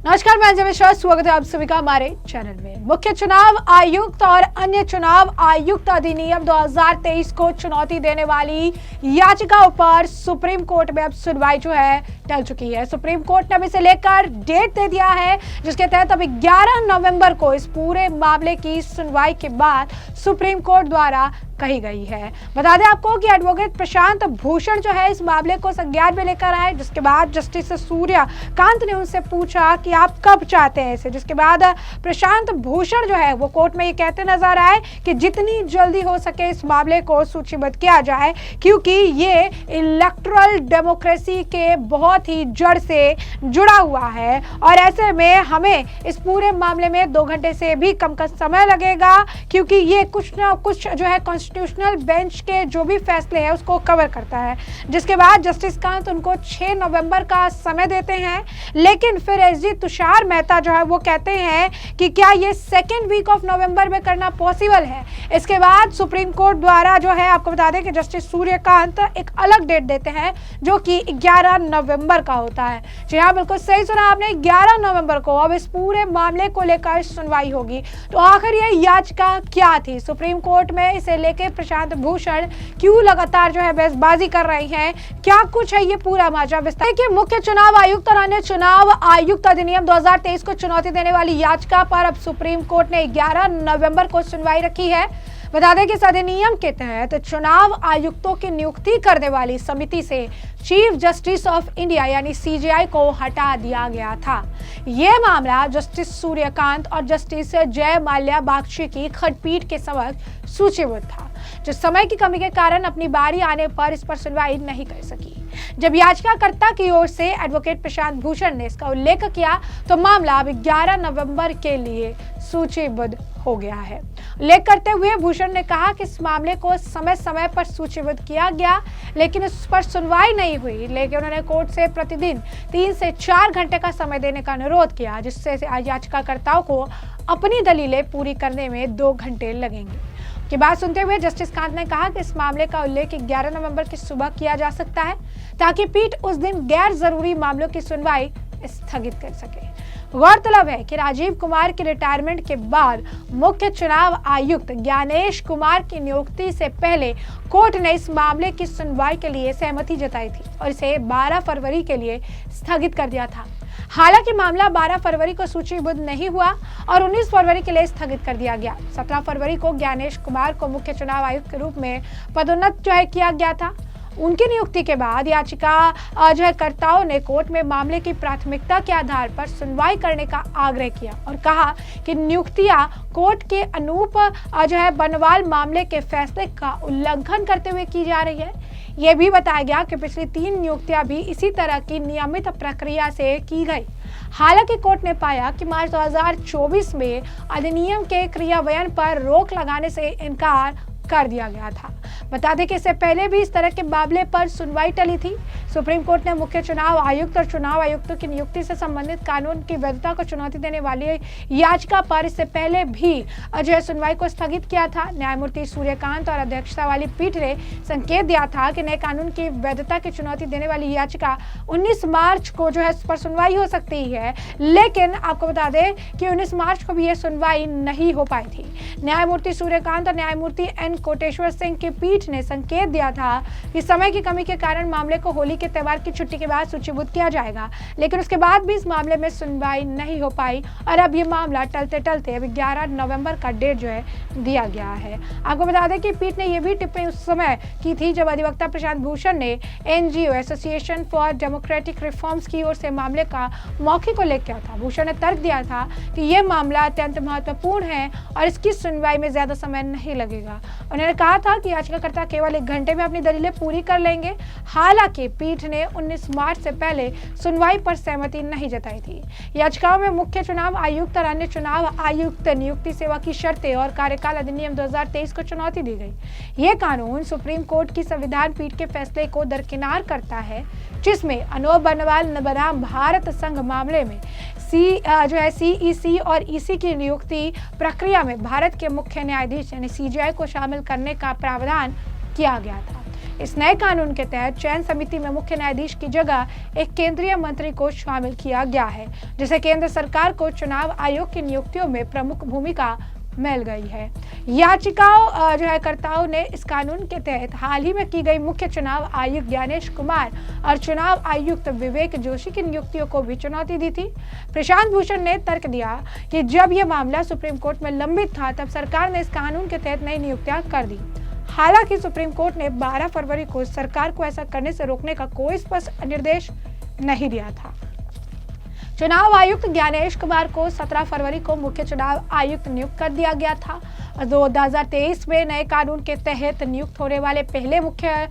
नमस्कार, मैं अंजलि मिश्रा, स्वागत है आप सभी का हमारे चैनल में। मुख्य चुनाव आयुक्त और अन्य चुनाव आयुक्त अधिनियम 2023 को चुनौती देने वाली याचिकाओं पर सुप्रीम कोर्ट में अब सुनवाई जो है टल चुकी है। सुप्रीम कोर्ट ने अब इसे लेकर डेट दे दिया है, जिसके तहत अब 11 नवंबर को इस पूरे मामले की सुनवाई के बाद सुप्रीम कोर्ट द्वारा कही गई है। बता दें आपको कि एडवोकेट प्रशांत भूषण जो है इस मामले को संज्ञान में लेकर आए, जिसके बाद जस्टिस सूर्यकांत ने उनसे पूछा कि आप कब चाहते हैं इसे, जिसके बाद प्रशांत भूषण जो है वो कोर्ट में ये कहते नजर आए कि जितनी जल्दी हो सके इस मामले को सूचीबद्ध किया जाए, क्योंकि ये इलेक्टोरल डेमोक्रेसी के बहुत ही जड़ से जुड़ा हुआ है और ऐसे में हमें इस पूरे मामले में 2 घंटे से भी कम का समय लगेगा, क्योंकि ये कुछ ना कुछ जो है कॉन्स्टिट्यूशनल बेंच के जो भी फैसले हैं उसको कवर करता है। जिसके बाद जस्टिस कांत उनको 6 नवंबर का समय देते हैं, लेकिन फिर एसजी तुषार मेहता जो है वो कहते हैं कि क्या ये सेकेंड वीक ऑफ नवंबर में करना पॉसिबल है। इसके बाद सुप्रीम कोर्ट द्वारा जो है आपको बता दें कि जस्टिस सूर्यकांत एक अलग डेट देते हैं जो कि 11 नवंबर का होता है। जी हाँ, बिल्कुल सही सुना आपने, 11 नवंबर को अब इस पूरे मामले को लेकर सुनवाई होगी। तो आखिर ये याचिका क्या थी, सुप्रीम कोर्ट में इसे लेकर प्रशांत भूषण क्यों लगातार जो है बहसबाजी कर रही हैं, क्या कुछ है ये पूरा मामला विस्तार के। मुख्य चुनाव आयुक्त और अन्य चुनाव आयुक्त अधिनियम 2023 को चुनौती देने वाली याचिका पर अब सुप्रीम कोर्ट ने 11 नवंबर को सुनवाई रखी है। बता दें कि इस अधिनियम के तहत चुनाव आयुक्तों की नियुक्ति करने वाली समिति से चीफ जस्टिस ऑफ इंडिया यानी सीजेआई को हटा दिया गया था। यह मामला जस्टिस सूर्यकांत और जस्टिस जय माल्या बागची की खंडपीठ के समक्ष सूचीबद्ध था, जो समय की कमी के कारण अपनी बारी आने पर इस पर सुनवाई नहीं कर सकी। जब याचिकाकर्ता की ओर से एडवोकेट प्रशांत भूषण ने इसका उल्लेख किया तो मामला अब 11 नवंबर के लिए सूचीबद्ध हो गया है। उल्लेख करते हुए भूषण ने कहा कि इस मामले को समय समय पर सूचीबद्ध किया गया, लेकिन इस पर सुनवाई नहीं हुई। लेकिन उन्होंने कोर्ट से प्रतिदिन 3 से 4 घंटे का समय देने का अनुरोध किया, जिससे याचिकाकर्ताओं को अपनी दलीलें पूरी करने में 2 घंटे लगेंगे। की बात सुनते हुए जस्टिस कांत ने कहा कि इस मामले का उल्लेख 11 नवंबर की सुबह किया जा सकता है, ताकि पीठ उस दिन गैर जरूरी मामलों की सुनवाई स्थगित कर सके। गौरतलब है कि राजीव कुमार की रिटायरमेंट के बाद मुख्य चुनाव आयुक्त ज्ञानेश कुमार की नियुक्ति से पहले कोर्ट ने इस मामले की सुनवाई के लिए सहमति जताई थी और इसे 12 फरवरी के लिए स्थगित कर दिया था। हालांकि मामला 12 फरवरी को सूचीबद्ध नहीं हुआ और 19 फरवरी के लिए स्थगित कर दिया गया। 17 फरवरी को ज्ञानेश कुमार को मुख्य चुनाव आयुक्त के रूप में पदोन्नत जो है किया गया था। उनकी नियुक्ति के बाद याचिका जो है कर्ताओं ने कोर्ट में मामले की प्राथमिकता के आधार पर सुनवाई करने का आग्रह किया और कहा कि नियुक्तियां कोर्ट के अनूप जो है बनवाल मामले के फैसले का उल्लंघन करते हुए की जा रही है। यह भी बताया गया कि पिछली 3 नियुक्तियां भी इसी तरह की नियमित प्रक्रिया से की गई। हालांकि कोर्ट ने पाया कि मार्च 2024 में अधिनियम के क्रियान्वयन पर रोक लगाने से इनकार कर दिया गया था। बता दें कि इससे पहले भी इस तरह के मामले पर सुनवाई टली थी। सुप्रीम कोर्ट ने मुख्य चुनाव आयुक्त और चुनाव आयुक्तों की नियुक्ति से संबंधित कानून की वैधता को चुनौती देने वाली याचिका पर इससे पहले भी जो है सुनवाई को स्थगित किया था। न्यायमूर्ति सूर्यकांत और अध्यक्षता वाली पीठ ने संकेत दिया था कि नए कानून की वैधता की चुनौती देने वाली याचिका 19 मार्च को जो है इस पर सुनवाई हो सकती है, लेकिन आपको बता दें कि 19 मार्च को भी यह सुनवाई नहीं हो पाई थी। न्यायमूर्ति सूर्यकांत और न्यायमूर्ति एन कोटेश्वर सिंह की पीठ ने संकेत दिया था कि समय की कमी के कारण मामले को होली के त्यौहार की छुट्टी के बाद सूचीबद्ध किया जाएगा, लेकिन उसके बाद भी इस मामले में सुनवाई नहीं हो पाई और अब ये मामला टलते टलते अब 11 नवंबर का डेट जो है दिया गया है। आपको बता दें कि पीठ ने यह भी टिप्पणी उस समय की थी जब अधिवक्ता प्रशांत भूषण ने NGO association for democratic reforms की ओर से मामले का मौखिक उल्लेख किया था। भूषण ने तर्क दिया था कि यह मामला अत्यंत महत्वपूर्ण है और इसकी सुनवाई में ज्यादा समय नहीं लगेगा। उन्होंने कहा था कि याचिकाकर्ता केवल 1 घंटे में अपनी दलीलें पूरी कर लेंगे। हालांकि पीठ ने 19 मार्च से पहले सुनवाई पर सहमति नहीं जताई थी। याचिकाओं में मुख्य चुनाव आयुक्त और अन्य चुनाव आयुक्त नियुक्ति सेवा की शर्तें और कार्यकाल अधिनियम 2023 को चुनौती दी गई। ये कानून सुप्रीम कोर्ट की संविधान पीठ के फैसले को दरकिनार करता है, जिसमें अनूप बनवाल बनाम भारत संघ मामले में सीईसी और ईसी की नियुक्ति प्रक्रिया में भारत के मुख्य न्यायाधीश यानी सीजेआई को शामिल करने का प्रावधान किया गया था। इस नए कानून के तहत चयन समिति में मुख्य न्यायाधीश की जगह एक केंद्रीय मंत्री को शामिल किया गया है, जिसे केंद्र सरकार को चुनाव आयोग की नियुक्तियों में प्रमुख भूमिका मिल गई है। याचिकाओं कर्ताओं ने इस कानून के तहत हाल ही में की गई मुख्य चुनाव आयुक्त ज्ञानेश कुमार और चुनाव आयुक्त विवेक जोशी की नियुक्तियों को भी चुनौती दी थी। प्रशांत भूषण ने तर्क दिया कि जब यह मामला सुप्रीम कोर्ट में लंबित था, तब सरकार ने इस कानून के तहत नई नियुक्तियां कर दी। हालांकि सुप्रीम कोर्ट ने 12 फरवरी को सरकार को ऐसा करने से रोकने का कोई स्पष्ट निर्देश नहीं दिया था। चुनाव आयुक्त ज्ञानेश कुमार को 17 फरवरी को मुख्य चुनाव आयुक्त नियुक्त कर दिया गया था। 2023 में नए कानून के तहत नियुक्त होने वाले पहले मुख्य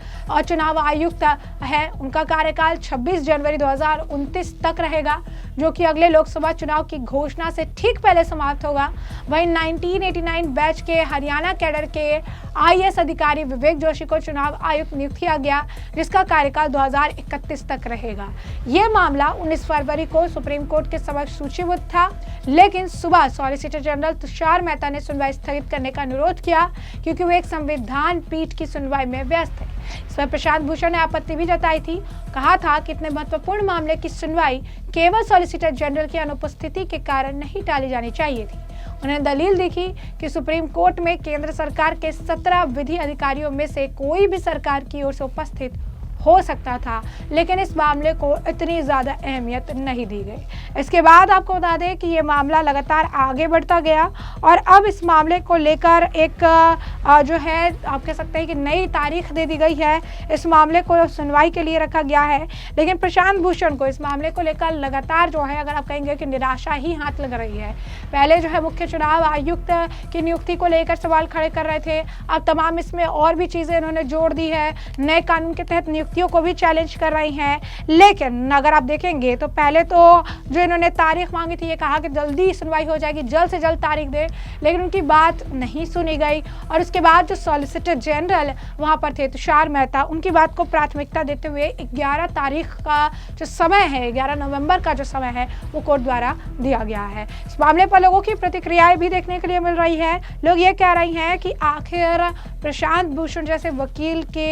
चुनाव आयुक्त हैं। उनका कार्यकाल 26 जनवरी 2029 तक रहेगा, जो कि अगले लोकसभा चुनाव की घोषणा से ठीक पहले समाप्त होगा। वहीं 1989 बैच के हरियाणा कैडर के IAS अधिकारी विवेक जोशी को चुनाव आयुक्त नियुक्त किया गया, जिसका कार्यकाल 2031 तक रहेगा। यह मामला 19 फरवरी को सुप्रीम कोर्ट के समक्ष सूचीबद्ध था, लेकिन सुबह सॉलिसिटर जनरल तुषार मेहता ने सुनवाई स्थगित करने का अनुरोध किया, क्योंकि वे एक संविधान पीठ की सुनवाई में व्यस्त है। इसमें प्रशांत भूषण ने आपत्ति भी जताई थी, कहा था कि इतने महत्वपूर्ण मामले की सुनवाई केवल सॉलिसिटर जनरल की अनुपस्थिति के कारण नहीं टाली जानी चाहिए थी। उन्होंने दलील देखी कि सुप्रीम कोर्ट में केंद्र सरकार के 17 विधि अधिकारियों में से कोई भी सरकार की ओर से उपस्थित हो सकता था, लेकिन इस मामले को इतनी ज्यादा अहमियत नहीं दी गई। इसके बाद आपको बता दें कि ये मामला लगातार आगे बढ़ता गया और अब इस मामले को लेकर एक आप कह सकते हैं कि नई तारीख दे दी गई है। इस मामले को सुनवाई के लिए रखा गया है, लेकिन प्रशांत भूषण को इस मामले को लेकर लगातार अगर आप कहेंगे कि निराशा ही हाथ लग रही है। पहले मुख्य चुनाव आयुक्त की नियुक्ति को लेकर सवाल खड़े कर रहे थे, अब तमाम इसमें और भी चीजें इन्होंने जोड़ दी है। नए कानून के तहत नियुक्तियों को भी चैलेंज कर रही हैं, लेकिन अगर आप देखेंगे तो पहले तो जो इन्होंने तारीख मांगी थी, ये कहा कि जल्दी सुनवाई हो जाएगी, जल्द से जल्द तारीख दे, लेकिन उनकी बात नहीं सुनी गई। और उसके बाद जो सॉलिसिटर जनरल वहां पर थे तुषार मेहता, उनकी बात को प्राथमिकता देते हुए 11 तारीख का जो समय है, 11 नवंबर का जो समय है, वो कोर्ट द्वारा दिया गया है। इस मामले पर लोगों की प्रतिक्रियाएं भी देखने के लिए मिल रही है। लोग ये कह रहे हैं कि आखिर प्रशांत भूषण जैसे वकील के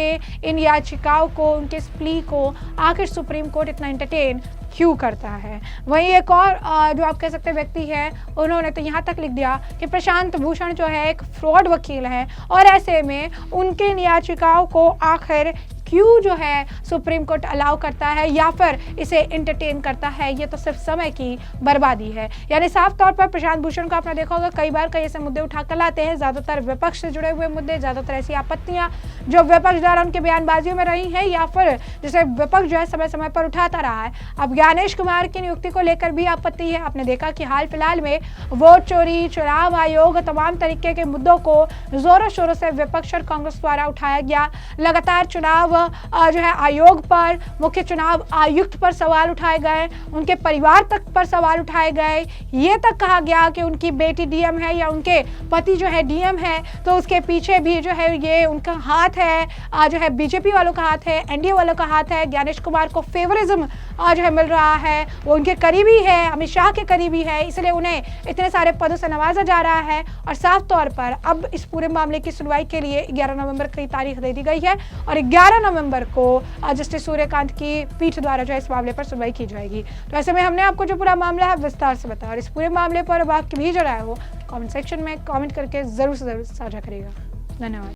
इन याचिकाओं को, उनके इस प्ली को आखिर सुप्रीम कोर्ट इतना एंटरटेन क्यों करता है। वहीं एक और जो आप कह सकते हैं व्यक्ति है, उन्होंने तो यहाँ तक लिख दिया कि प्रशांत भूषण जो है एक फ्रॉड वकील है और ऐसे में उनके इन याचिकाओं को आखिर क्यों सुप्रीम कोर्ट अलाउ करता है या फिर इसे एंटरटेन करता है। ये तो सिर्फ समय की बर्बादी है। यानी साफ तौर पर प्रशांत भूषण को आपने देखा होगा कई बार कई ऐसे मुद्दे उठाकर लाते हैं, ज्यादातर विपक्ष से जुड़े हुए मुद्दे, ज्यादातर ऐसी आपत्तियां जो विपक्ष द्वारा उनके बयानबाजियों में रही है या फिर जैसे विपक्ष समय समय पर उठाता रहा है। अब ज्ञानेश कुमार की नियुक्ति को लेकर भी आपत्ति है। आपने देखा कि हाल फिलहाल में वोट चोरी, चुनाव आयोग, तमाम तरीके के मुद्दों को जोरों शोरों से विपक्ष और कांग्रेस द्वारा उठाया गया। लगातार चुनाव आयोग पर, मुख्य चुनाव आयुक्त पर सवाल उठाए गए, उनके परिवार तक पर सवाल उठाए गए। ये तक कहा गया कि उनकी बेटी डीएम है या उनके पति डीएम है, तो उसके पीछे भी ये उनका हाथ है, बीजेपी वालों का हाथ है, एनडीए वालों का हाथ है। ज्ञानेश कुमार को फेवरिज्म मिल रहा है, वो उनके करीबी है, अमित शाह के करीबी है, इसलिए उन्हें इतने सारे पदों से नवाजा जा रहा है। और साफ तौर पर अब इस पूरे मामले की सुनवाई के लिए 11 नवंबर की तारीख दे दी गई है और 11 नवंबर को जस्टिस सूर्यकांत की पीठ द्वारा इस मामले पर सुनवाई की जाएगी। तो ऐसे में हमने आपको जो पूरा मामला है विस्तार से बताया और इस पूरे मामले पर अब आपकी भी जो राय हो कमेंट सेक्शन में कमेंट करके जरूर से जरूर साझा करिएगा। धन्यवाद।